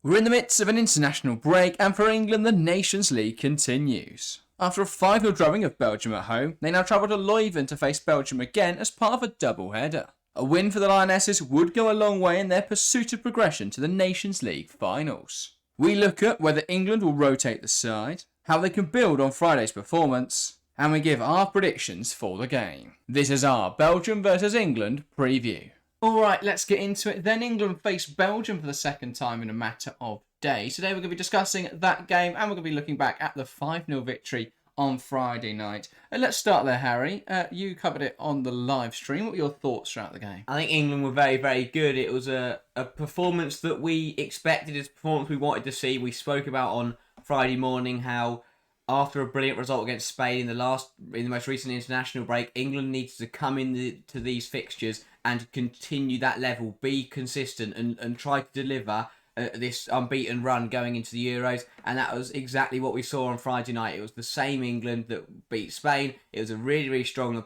We're in the midst of an international break, and for England, the Nations League continues. After a 5-0 drubbing of Belgium at home, they now travel to Leuven to face Belgium again as part of a double-header. A win for the Lionesses would go a long way in their pursuit of progression to the Nations League finals. We look at whether England will rotate the side, how they can build on Friday's performance, and we give our predictions for the game. This is our Belgium versus England preview. Alright, let's get into it then. England face Belgium for the second time in a matter of days. Today we're going to be discussing that game and we're going to be looking back at the 5-0 victory on Friday night. Let's start there, Harry. You covered it on the live stream. What were your thoughts throughout the game? I think England were very, very good. It was a performance that we expected. It's a performance we wanted to see. We spoke about on Friday morning how after a brilliant result against Spain in the most recent international break, England needs to come into these fixtures and continue that level, be consistent and try to deliver this unbeaten run going into the Euros. And that was exactly what we saw on Friday night. It was the same England that beat Spain. It was a really, really strong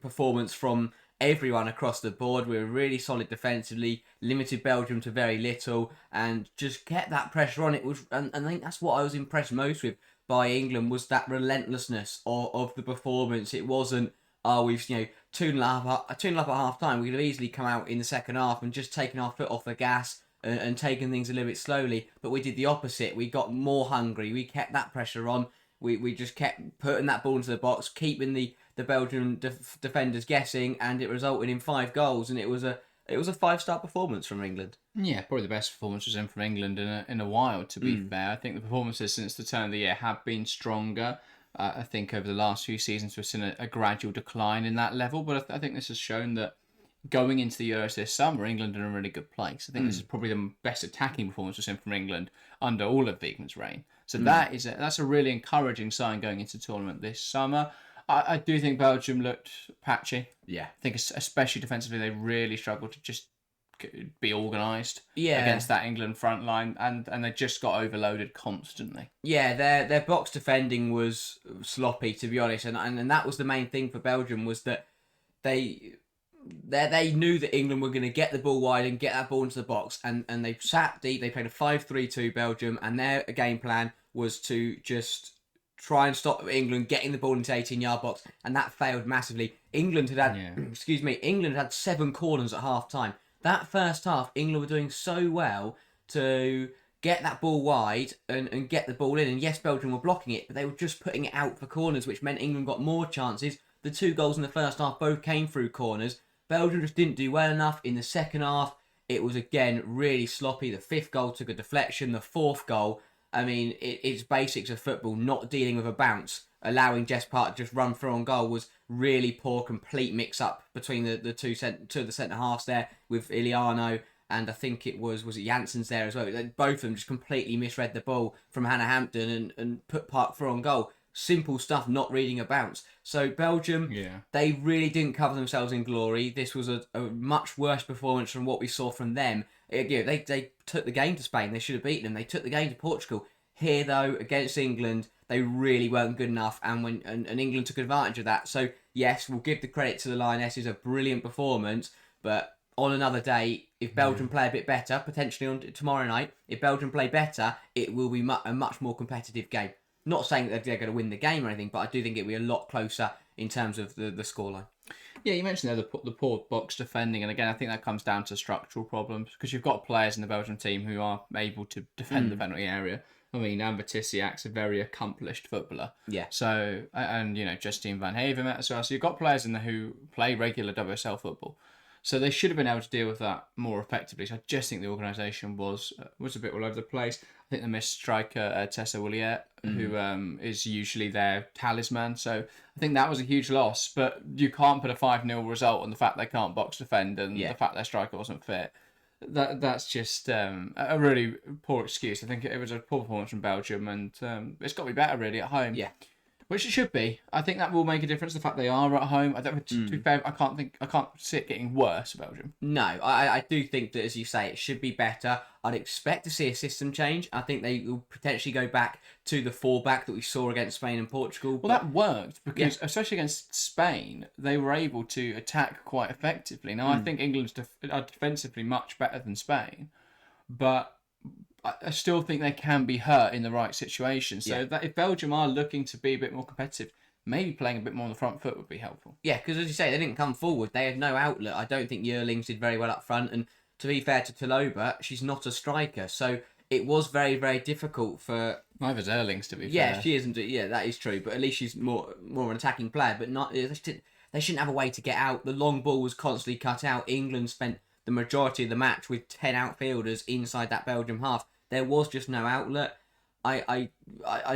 performance from everyone across the board. We were really solid defensively, limited Belgium to very little, and just kept that pressure on. And I think that's what I was impressed most with by England, was that relentlessness of the performance. It wasn't, we've 2-0 up at half time. We could have easily come out in the second half and just taken our foot off the gas and taken things a little bit slowly. But we did the opposite. We got more hungry. We kept that pressure on. We just kept putting that ball into the box, keeping the Belgian defenders guessing, and it resulted in 5 goals. And it was a 5-star performance from England. Yeah, probably the best performance was in from England in a while, to be fair. I think the performances since the turn of the year have been stronger. I think over the last few seasons we've seen a gradual decline in that level, but I think this has shown that going into the Euros this summer, England are in a really good place. I think this is probably the best attacking performance we've seen from England under all of Wiegman's reign. So that's a really encouraging sign going into the tournament this summer. I do think Belgium looked patchy. Yeah. I think especially defensively they really struggled to just be organised Yeah. against that England front line, and they just got overloaded constantly. Yeah, their box defending was sloppy, to be honest, and that was the main thing for Belgium, was that they knew that England were going to get the ball wide and get that ball into the box, and they sat deep. They played a 5-3-2 Belgium, and their game plan was to just try and stop England getting the ball into 18-yard box, and that failed massively. England had England had 7 corners at half time. That first half, England were doing so well to get that ball wide and get the ball in. And yes, Belgium were blocking it, but they were just putting it out for corners, which meant England got more chances. The 2 goals in the first half both came through corners. Belgium just didn't do well enough. In the second half, it was again really sloppy. The 5th goal took a deflection. The 4th goal, I mean, it's basics of football, not dealing with a bounce. Allowing Jess Park to just run through on goal was really poor, complete mix-up between the two of the centre-halves there, with Iliano and I think it was it Janssens there as well. Both of them just completely misread the ball from Hannah Hampton and put Park through on goal. Simple stuff, not reading a bounce. So Belgium, they really didn't cover themselves in glory. This was a much worse performance from what we saw from them. They took the game to Spain. They should have beaten them. They took the game to Portugal. Here, though, against England, they really weren't good enough, and England took advantage of that. So, yes, we'll give the credit to the Lionesses, a brilliant performance, but on another day, if Belgium play a bit better, potentially on tomorrow night, if Belgium play better, it will be a much more competitive game. Not saying that they're going to win the game or anything, but I do think it'll be a lot closer in terms of the scoreline. Yeah, you mentioned there the poor box defending, and again, I think that comes down to structural problems, because you've got players in the Belgian team who are able to defend the penalty area. I mean, Amber Tissiak's a very accomplished footballer. Yeah. So, and Justine Van Havermet as well. So you've got players in there who play regular WSL football. So they should have been able to deal with that more effectively. So I just think the organisation was a bit all over the place. I think they missed striker Tessa Williet, who is usually their talisman. So I think that was a huge loss. But you can't put a 5-0 result on the fact they can't box defend and the fact their striker wasn't fit. That's just a really poor excuse. I think it was a poor performance from Belgium, and it's got to be better really at home. Yeah, which it should be. I think that will make a difference. The fact they are at home. To be fair, I can't see it getting worse, Belgium. No, I do think that, as you say, it should be better. I'd expect to see a system change. I think they will potentially go back to the 4-back that we saw against Spain and Portugal. Well, that worked because, especially against Spain, they were able to attack quite effectively. Now, I think England are defensively much better than Spain, but I still think they can be hurt in the right situation. So Yeah. that if Belgium are looking to be a bit more competitive, maybe playing a bit more on the front foot would be helpful. Yeah, because as you say, they didn't come forward. They had no outlet. I don't think Yearlings did very well up front. And to be fair to Taloba, she's not a striker. So it was very, very difficult for... Neither's Erlings, to be Yeah, fair. she isn't. Yeah, that is true. But at least she's more an attacking player. But not they shouldn't have a way to get out. The long ball was constantly cut out. England spent the majority of the match with 10 outfielders inside that Belgium half. There was just no outlet. I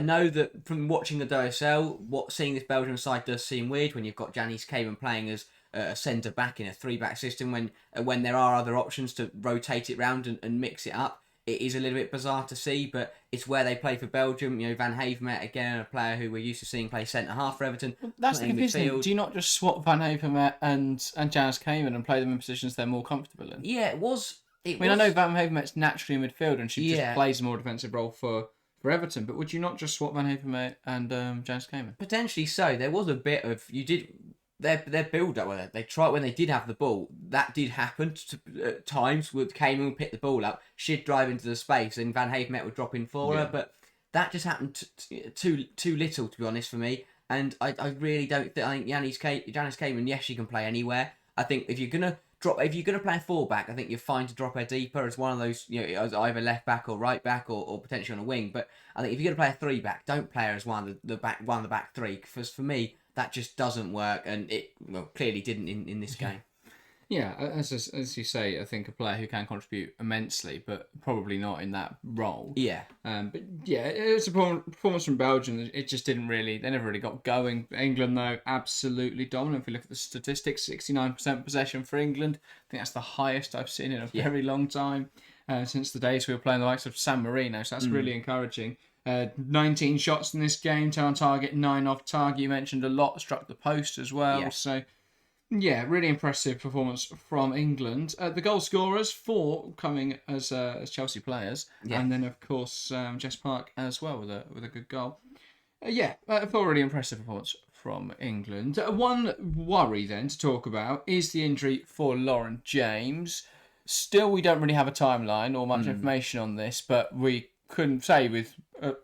know that from watching the WSL, seeing this Belgium side does seem weird when you've got Janice Kamen playing as a centre back in a 3-back system when there are other options to rotate it round and mix it up. It is a little bit bizarre to see, but it's where they play for Belgium. You know, Van Havermet, again, a player who we're used to seeing play centre half for Everton. That's the confusing thing. Do you not just swap Van Havermet and Janice Kamen and play them in positions they're more comfortable in? Yeah, it was. I know Van Havermet's naturally a midfielder and she just plays a more defensive role for Everton, but would you not just swap Van Havermet and Janice Kamen? Potentially so. There was a bit of their build up. They tried when they did have the ball. That did happen at times. With Kamen would pick the ball up, she'd drive into the space, and Van Havermet would drop in for her. But that just happened too little, to be honest, for me. And I really don't think. I think Janice Kamen, yes, she can play anywhere. I think if you're gonna play a 4-back, I think you're fine to drop her deeper as one of those, as either left back or right back or potentially on a wing. But I think if you're gonna play a 3-back, don't play her as one of the back three. Because for me, that just doesn't work, and it clearly didn't in this game. Yeah, as you say, I think a player who can contribute immensely, but probably not in that role. Yeah. But yeah, it was a performance from Belgium. It just didn't really, they never really got going. England, though, absolutely dominant. If you look at the statistics, 69% possession for England. I think that's the highest I've seen in a very long time, since the days we were playing the likes of San Marino. So that's really encouraging. 19 shots in this game, 10 on target, 9 off target. You mentioned a lot struck the post as well. Yeah. So yeah, really impressive performance from England. The goal scorers, 4 coming as Chelsea players, and then of course Jess Park as well with a good goal. I thought really impressive performance from England. One worry then to talk about is the injury for Lauren James. Still, we don't really have a timeline or much information on this, but we couldn't say with a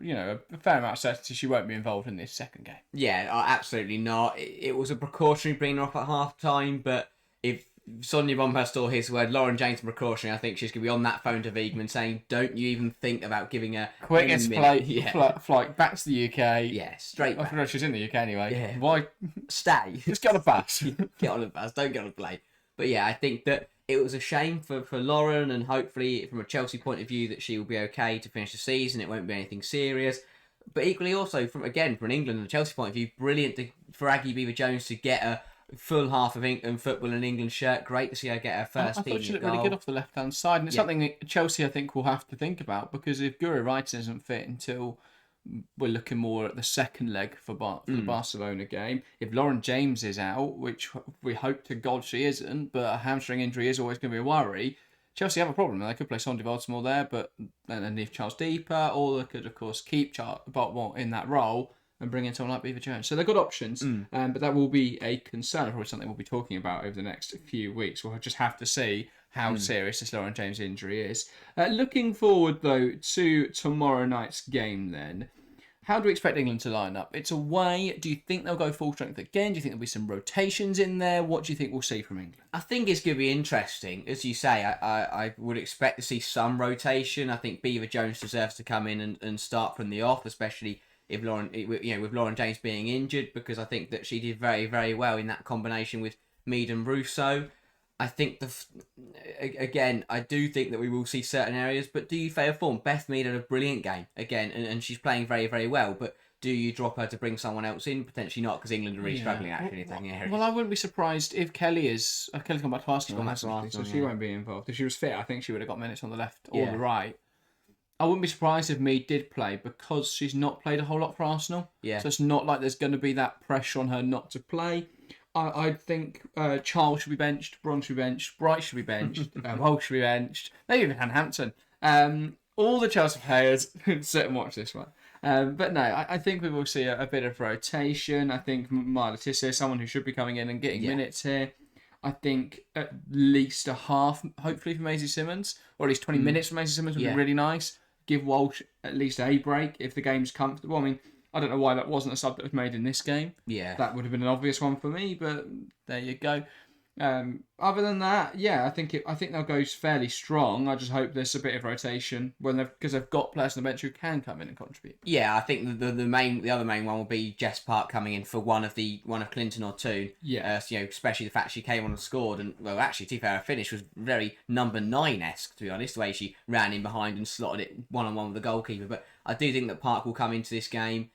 fair amount of certainty she won't be involved in this second game. Yeah, absolutely not. It was a precautionary bringing her off at half time, but if Sonia Bompastor hears the word Lauren James precautionary, I think she's going to be on that phone to Wiegman saying, don't you even think about giving her quickest flight back to the UK. Yeah, straight back. I forgot she's in the UK anyway. Yeah. Why? Stay. Just get on a bus. Get on a bus, don't get on a plane. But yeah, I think that it was a shame for Lauren, and hopefully from a Chelsea point of view that she will be okay to finish the season. It won't be anything serious. But equally also from an England and Chelsea point of view, brilliant for Aggie Beever-Jones to get a full half of England football in an England shirt. Great to see her get her first I team thought she looked goal. really good off the left-hand side, and it's something that Chelsea, I think, will have to think about, because if Guro Reiten isn't fit until we're looking more at the second leg for the Barcelona game, if Lauren James is out, which we hope to God she isn't, but a hamstring injury is always going to be a worry, Chelsea have a problem. They could play Sondi Baltimore there, but then leave Charles deeper, or they could, of course, keep Baltimore in that role and bring in someone like Beever-Jones. So they've got options, but that will be a concern, probably something we'll be talking about over the next few weeks. We'll just have to see how serious this Lauren James injury is. Looking forward, though, to tomorrow night's game then. How do we expect England to line up? It's away. Do you think they'll go full strength again? Do you think there'll be some rotations in there? What do you think we'll see from England? I think it's going to be interesting. As you say, I would expect to see some rotation. I think Beever-Jones deserves to come in and start from the off, especially if with Lauren James being injured, because I think that she did very, very well in that combination with Mead and Russo. I think I do think that we will see certain areas, but do you favour form? Beth Mead had a brilliant game again, and she's playing very, very well. But do you drop her to bring someone else in? Potentially not, because England are really struggling actually in certain areas. Well, I wouldn't be surprised if Kelly's gone back to Arsenal, so she won't be involved. If she was fit, I think she would have got minutes on the left or the right. I wouldn't be surprised if Mead did play, because she's not played a whole lot for Arsenal. Yeah. So it's not like there's going to be that pressure on her not to play. I think Charles should be benched, Bron should be benched, Bright should be benched, Hull should be benched, maybe even Hampton. All the Chelsea players sit and watch this one. But no, I think we will see a bit of rotation. I think Maya Letizia is someone who should be coming in and getting minutes here. I think at least a half, hopefully, for Maisie Simmons, or at least 20 minutes for Maisie Simmons would be really nice. give Walsh at least a break if the game's comfortable. I mean, I don't know why that wasn't a sub that was made in this game. Yeah. That would have been an obvious one for me, but there you go. Other than that, yeah, I think they'll go fairly strong. I just hope there's a bit of rotation because they've got players on the bench who can come in and contribute. Yeah, I think the other main one will be Jess Park coming in for one of Clinton or Toon. Yeah. Especially the fact she came on and scored, and well, actually, to be fair, her finish was very number 9-esque, to be honest. The way she ran in behind and slotted it 1-on-1 with the goalkeeper. But I do think that Park will come into this game.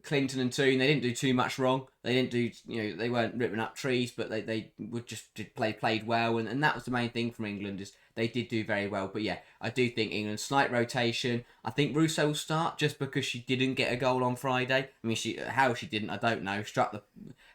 Clinton and Toon, they didn't do too much wrong. They didn't do, they weren't ripping up trees, but they would just played well, and that was the main thing from England, is they did do very well. But yeah, I do think England slight rotation. I think Russo will start just because she didn't get a goal on Friday. I mean, how she didn't, I don't know. Struck the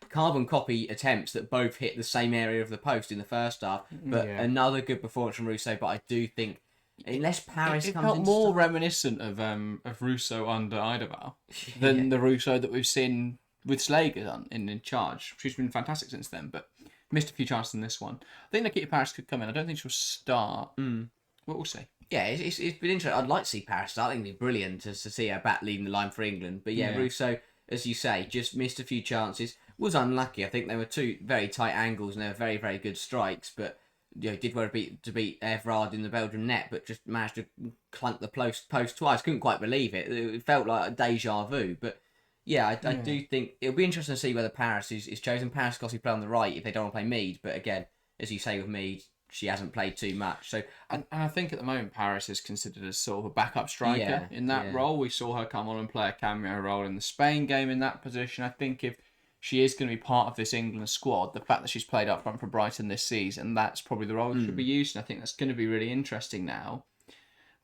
carbon copy attempts that both hit the same area of the post in the first half. But another good performance from Russo. But I do think, unless Paris comes in, it felt more reminiscent of Russo under Idaval than the Russo that we've seen with Slager in charge. She's been fantastic since then, but missed a few chances in this one. I think Nikita Paris could come in. I don't think she'll start. But we'll see. Yeah, it's been interesting. I'd like to see Paris start. I think it'd be brilliant to see her back leading the line for England. But yeah, Russo, as you say, just missed a few chances. Was unlucky. I think there were two very tight angles and they were very, very good strikes, but did well to beat Evrard in the Belgian net, but just managed to clunk the post twice. Couldn't quite believe it. It felt like a deja vu. But yeah, I do think it'll be interesting to see whether Paris is chosen. Paris obviously play on the right if they don't want to play Mead. But again, as you say with Mead, she hasn't played too much. So and I think at the moment Paris is considered as sort of a backup striker in that role. We saw her come on and play a cameo role in the Spain game in that position. I think if she is going to be part of this England squad, the fact that she's played up front for Brighton this season, that's probably the role she should be used. And I think that's going to be really interesting now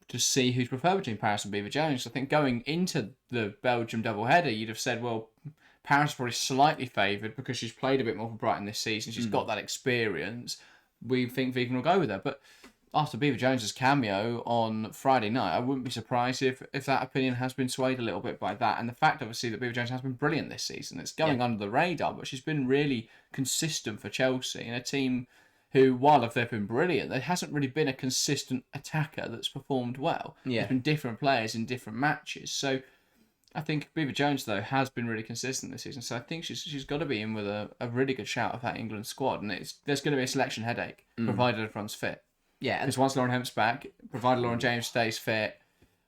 to see who's preferred between Paris and Beaver Jones. I think going into the Belgium doubleheader, you'd have said, well, Paris is probably slightly favoured because she's played a bit more for Brighton this season. She's got that experience. We think Vegan will go with her. But after Beaver Jones's cameo on Friday night, I wouldn't be surprised if that opinion has been swayed a little bit by that. And the fact, obviously, that Beaver Jones has been brilliant this season. It's going under the radar, but she's been really consistent for Chelsea in a team who, while they've been brilliant, there hasn't really been a consistent attacker that's performed well. There's been different players in different matches. So I think Beaver Jones, though, has been really consistent this season. So I think she's got to be in with a really good shout of that England squad. And there's going to be a selection headache, provided everyone's fit. Yeah, because once Lauren Hemp's back, provided Lauren James stays fit,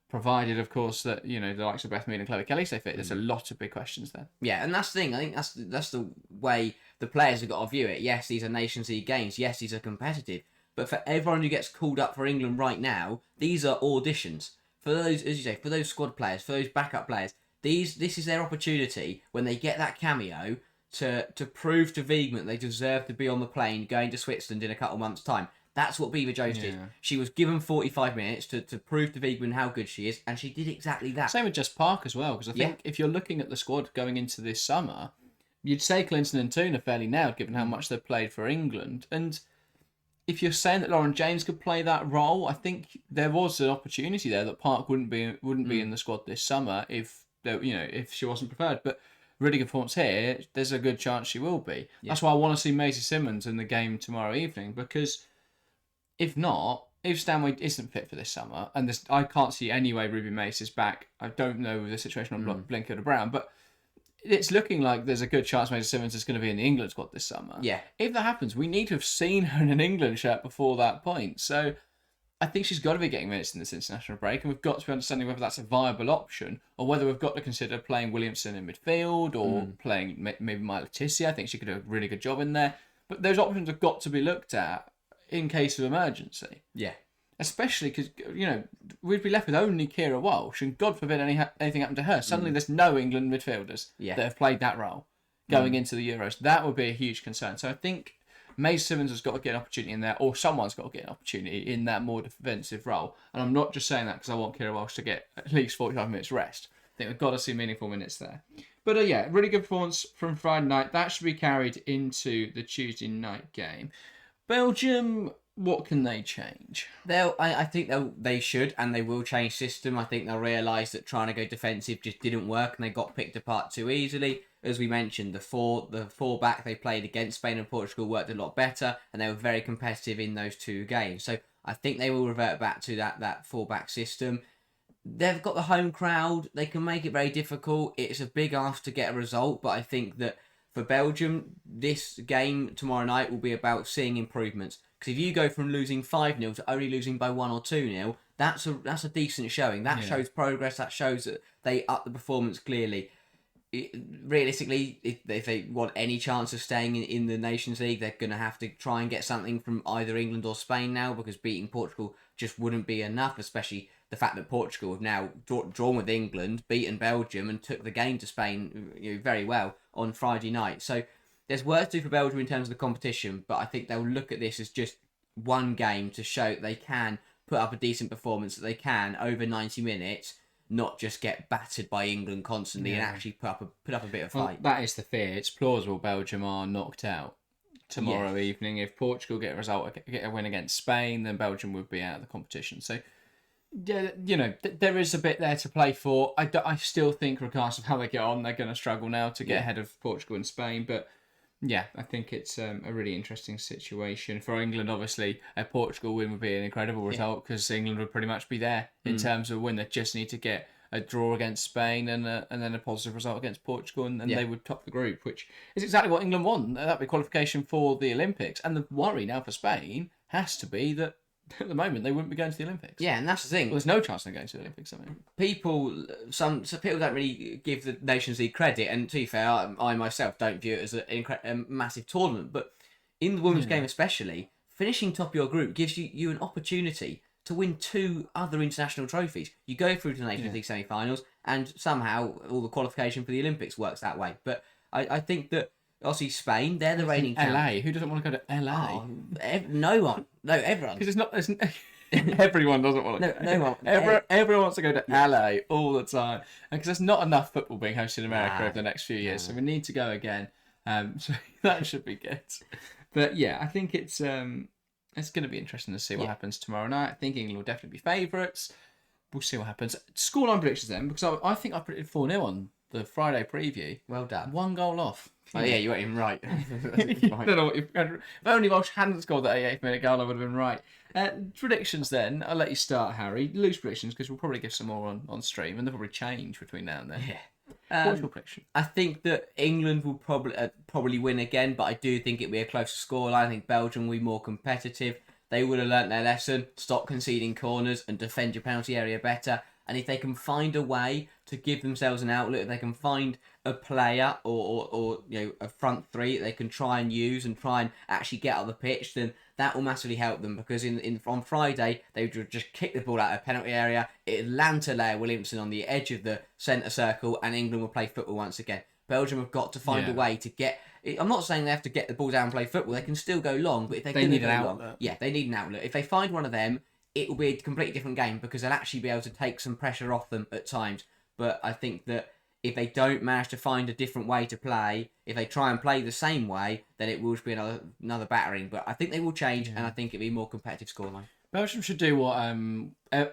provided, of course, that the likes of Beth Mead and Chloe Kelly stay fit, there's a lot of big questions there. Yeah, and that's the thing. I think that's the way the players have got to view it. Yes, these are Nations League games. Yes, these are competitive. But for everyone who gets called up for England right now, these are auditions. For those, as you say, for those squad players, for those backup players, this is their opportunity when they get that cameo to prove to Wiegman that they deserve to be on the plane going to Switzerland in a couple of months' time. That's what Beaver Jones did. She was given 45 minutes to prove to Wiegman how good she is, and she did exactly that. Same with Jess Park as well, because I think if you're looking at the squad going into this summer, you'd say Clinton and Toon are fairly nailed, given how much they've played for England. And if you're saying that Lauren James could play that role, I think there was an opportunity there that Park wouldn't be in the squad this summer if she wasn't preferred. But really good performance here, there's a good chance she will be. That's why I want to see Maisie Simmons in the game tomorrow evening, because if not, if Stanway isn't fit for this summer, and I can't see any way Ruby Mace is back. I don't know the situation on Blinker Brown, but it's looking like there's a good chance Maisie Simmons is going to be in the England squad this summer. Yeah. If that happens, we need to have seen her in an England shirt before that point. So I think she's got to be getting minutes in this international break, and we've got to be understanding whether that's a viable option or whether we've got to consider playing Williamson in midfield or playing maybe Maya Letizia. I think she could do a really good job in there. But those options have got to be looked at in case of emergency. Yeah. Especially because, we'd be left with only Kira Walsh, and God forbid anything happened to her. Suddenly there's no England midfielders that have played that role going into the Euros. That would be a huge concern. So I think Maisie Simmons has got to get an opportunity in there, or someone's got to get an opportunity in that more defensive role. And I'm not just saying that because I want Kira Walsh to get at least 45 minutes rest. I think we've got to see meaningful minutes there. But really good performance from Friday night. That should be carried into the Tuesday night game. Belgium, what can they change? I think they should, and they will change system. I think they'll realise that trying to go defensive just didn't work, and they got picked apart too easily. as we mentioned, the four back they played against Spain and Portugal worked a lot better, and they were very competitive in those two games. So I think they will revert back to that four back system. They've got the home crowd. They can make it very difficult. It's a big ask to get a result, but I think that for Belgium, this game tomorrow night will be about seeing improvements. Because if you go from losing 5-0 to only losing by 1 or 2-0, that's a decent showing. That shows progress. That shows that they up the performance clearly. Realistically, if they want any chance of staying in the Nations League, they're going to have to try and get something from either England or Spain now, because beating Portugal just wouldn't be enough, especially the fact that Portugal have now drawn with England, beaten Belgium, and took the game to Spain very well on Friday night. So there's work to do for Belgium in terms of the competition, but I think they'll look at this as just one game to show that they can put up a decent performance, that they can, over 90 minutes, not just get battered by England constantly and actually put up a bit of fight. Well, that is the fear. It's plausible Belgium are knocked out tomorrow evening. If Portugal get a win against Spain, then Belgium would be out of the competition. So, yeah, there is a bit there to play for. I still think, regardless of how they get on, they're going to struggle now to get ahead of Portugal and Spain. But yeah, I think it's a really interesting situation. For England, obviously, a Portugal win would be an incredible result, because England would pretty much be there in terms of win. They just need to get a draw against Spain and then a positive result against Portugal, and they would top the group, which is exactly what England want. That would be qualification for the Olympics. And the worry now for Spain has to be that at the moment they wouldn't be going to the Olympics. Yeah, and that's the thing. Well, there's no chance they're going to the Olympics. I mean, some people don't really give the Nations League credit, and to be fair, I myself don't view it as a massive tournament. But in the women's game especially, finishing top of your group gives you an opportunity to win 2 other international trophies. You go through to the Nations League semi-finals, and somehow all the qualification for the Olympics works that way. But I think that obviously Spain, they're the reigning champions. LA. Who doesn't want to go to LA? Oh, no one. No, everyone. Because everyone doesn't want to go. No one. Everyone wants to go to LA all the time. And because there's not enough football being hosted in America over the next few years. So we need to go again. So that should be good. But yeah, I think it's going to be interesting to see what happens tomorrow night. I think England will definitely be favourites. We'll see what happens. Scoreline predictions then, because I think I predicted 4-0 on the Friday preview. Well done. 1 goal off. Oh yeah, you got him right. I don't know. If only Welsh hadn't scored that 88th minute goal, I would have been right. Predictions then. I'll let you start, Harry. Loose predictions, because we'll probably give some more on stream, and they'll probably change between now and then. Yeah. What's your prediction? I think that England will probably win again, but I do think it'll be a closer scoreline. I think Belgium will be more competitive. They would have learnt their lesson. Stop conceding corners and defend your penalty area better. And if they can find a way to give themselves an outlet, if they can find a player or a front three that they can try and use and try and actually get out of the pitch, then that will massively help them. Because on Friday, they would just kick the ball out of the penalty area. It'd land to Leah Williamson on the edge of the centre circle, and England will play football once again. Belgium have got to find a way to get... I'm not saying they have to get the ball down and play football. They can still go long, but if they need an outlet. They need an outlet. If they find one of them, it will be a completely different game, because they'll actually be able to take some pressure off them at times. But I think that if they don't manage to find a different way to play, if they try and play the same way, then it will be another battering. But I think they will change, and I think it'll be a more competitive scoreline. Belgium should do what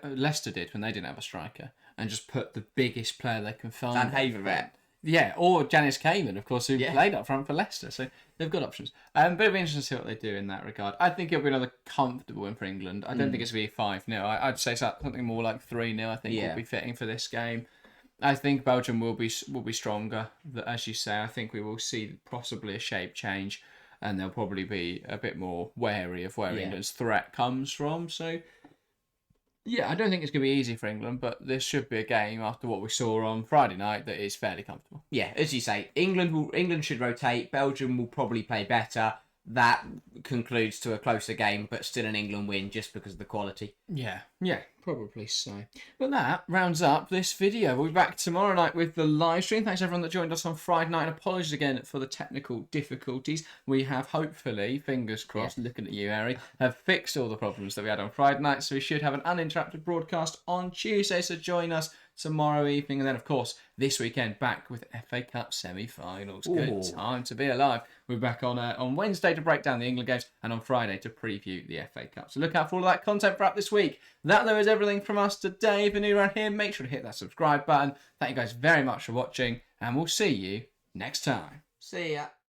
Leicester did when they didn't have a striker, and just put the biggest player they can find. Van Havertz. Yeah, or Janice Kamen, of course, who played up front for Leicester. So they've got options. But it'll be interesting to see what they do in that regard. I think it'll be another comfortable win for England. I don't think it's going to be 5-0. I'd say something more like 3-0, I think, will be fitting for this game. I think Belgium will be stronger. As you say, I think we will see possibly a shape change, and they'll probably be a bit more wary of where England's threat comes from. So... yeah, I don't think it's going to be easy for England, but this should be a game after what we saw on Friday night that is fairly comfortable. Yeah, as you say, England should rotate. Belgium will probably play better. That concludes to a closer game, but still an England win just because of the quality. Yeah, probably so. But that rounds up this video. We'll be back tomorrow night with the live stream. Thanks everyone that joined us on Friday night. And apologies again for the technical difficulties. We have hopefully, fingers crossed, looking at you, Harry, have fixed all the problems that we had on Friday night. So we should have an uninterrupted broadcast on Tuesday. So join us tomorrow evening, and then of course this weekend back with FA Cup semi-finals. Good time to be alive. We're back on Wednesday to break down the England games, and on Friday to preview the FA Cup. So look out for all of that content for up this week. That though is everything from us today. If you're new around here, make sure to hit that subscribe button. Thank you guys very much for watching, and we'll see you next time. See ya.